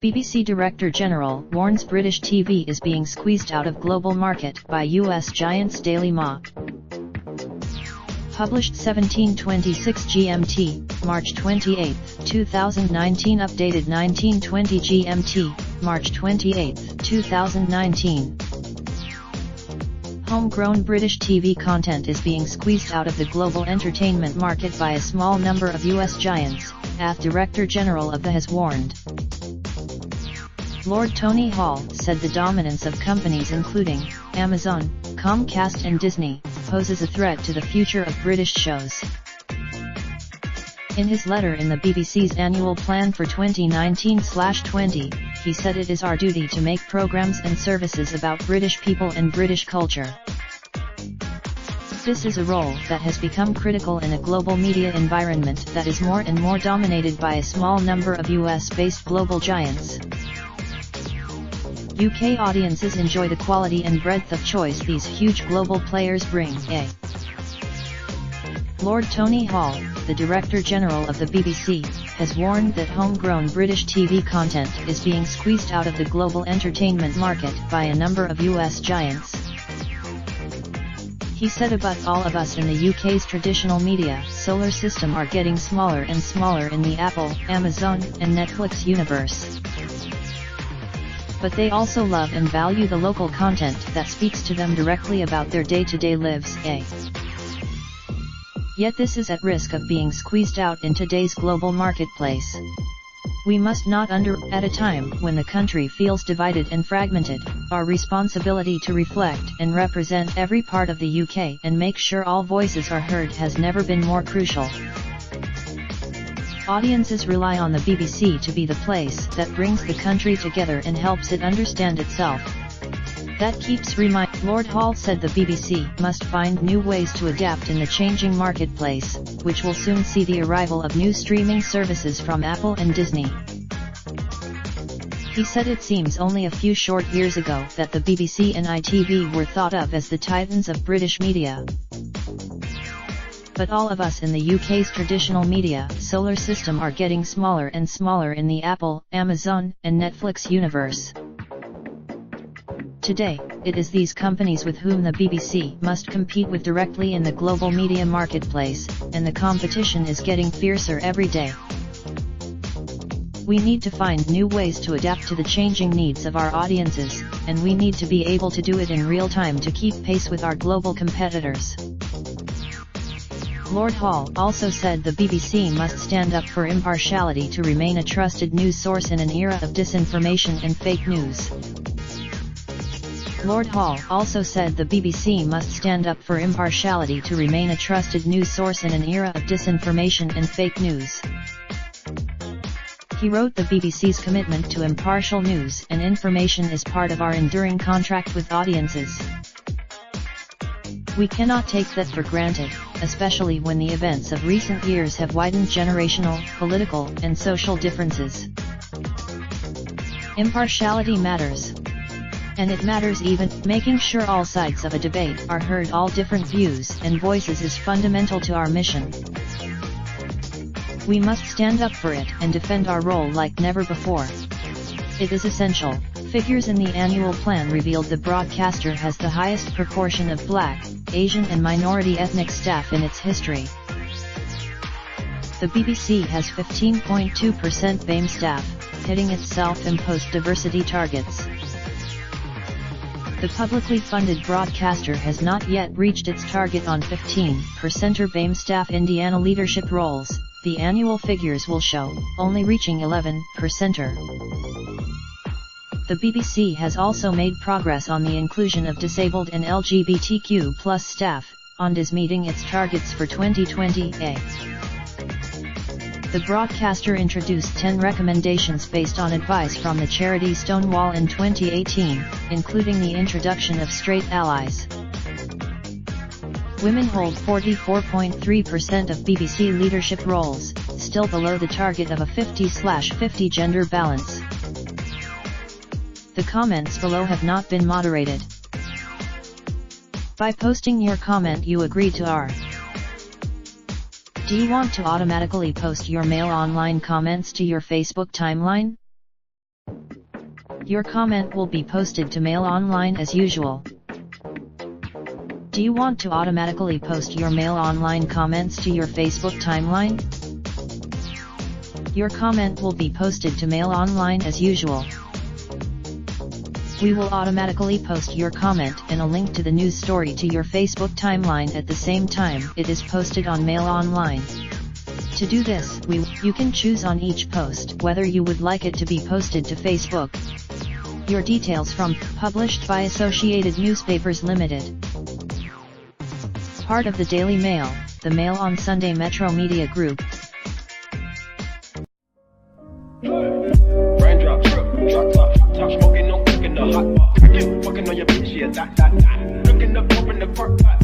BBC Director General warns British TV is being squeezed out of global market by US giants Daily Mail. Published 17:26 GMT, March 28, 2019. Updated 19:20 GMT, March 28, 2019. Homegrown British TV content is being squeezed out of the global entertainment market by a small number of US giants, AFT Director General of the has warned. Lord Tony Hall said the dominance of companies including Amazon, Comcast and Disney poses a threat to the future of British shows. In his letter in the BBC's annual plan for 2019/20, he said it is our duty to make programs and services about British people and British culture. This is a role that has become critical in a global media environment that is more and more dominated by a small number of US-based global giants. UK audiences enjoy the quality and breadth of choice these huge global players bring. Lord Tony Hall, the Director General of the BBC, has warned that homegrown British TV content is being squeezed out of the global entertainment market by a number of US giants. He said about all of us in the UK's traditional media solar system are getting smaller and smaller in the Apple, Amazon, and Netflix universe. But they also love and value the local content that speaks to them directly about their day-to-day lives. Yet this is at risk of being squeezed out in today's global marketplace. We must not at a time when the country feels divided and fragmented, our responsibility to reflect and represent every part of the UK and make sure all voices are heard has never been more crucial. Audiences rely on the BBC to be the place that brings the country together and helps it understand itself. That keeps Lord Hall said the BBC must find new ways to adapt in the changing marketplace, which will soon see the arrival of new streaming services from Apple and Disney. He said it seems only a few short years ago that the BBC and ITV were thought of as the titans of British media. But all of us in the UK's traditional media solar system are getting smaller and smaller in the Apple, Amazon, and Netflix universe. Today, it is these companies with whom the BBC must compete with directly in the global media marketplace, and the competition is getting fiercer every day. We need to find new ways to adapt to the changing needs of our audiences, and we need to be able to do it in real time to keep pace with our global competitors. Lord Hall also said the BBC must stand up for impartiality to remain a trusted news source in an era of disinformation and fake news. Lord Hall also said the BBC must stand up for impartiality to remain a trusted news source in an era of disinformation and fake news. He wrote the BBC's commitment to impartial news and information is part of our enduring contract with audiences. We cannot take that for granted, especially when the events of recent years have widened generational, political, and social differences. Impartiality matters. And it matters even, making sure all sides of a debate are heard. All different views and voices is fundamental to our mission. We must stand up for it and defend our role like never before. It is essential. Figures in the annual plan revealed the broadcaster has the highest proportion of Black, Asian and minority ethnic staff in its history. The BBC has 15.2% BAME staff, hitting its self-imposed diversity targets. The publicly funded broadcaster has not yet reached its target on 15% BAME staff Indiana leadership roles, the annual figures will show, only reaching 11%. The BBC has also made progress on the inclusion of disabled and LGBTQ+ staff, and is meeting its targets for 2020. The broadcaster introduced 10 recommendations based on advice from the charity Stonewall in 2018, including the introduction of straight allies. Women hold 44.3% of BBC leadership roles, still below the target of a 50/50 gender balance. The comments below have not been moderated. By posting your comment you agree to our. Do you want to automatically post your Mail Online comments to your Facebook timeline? Your comment will be posted to Mail Online as usual. Do you want to automatically post your Mail Online comments to your Facebook timeline? Your comment will be posted to Mail Online as usual. We will automatically post your comment and a link to the news story to your Facebook timeline at the same time it is posted on Mail Online. To do this, you can choose on each post whether you would like it to be posted to Facebook. Your details from published by Associated Newspapers Limited. Part of the Daily Mail, the Mail on Sunday Metro Media Group. Raindrop, drop top smoking, no cooking the hot pot. Fucking on your bitch, yeah, that. Looking up, open the park pot.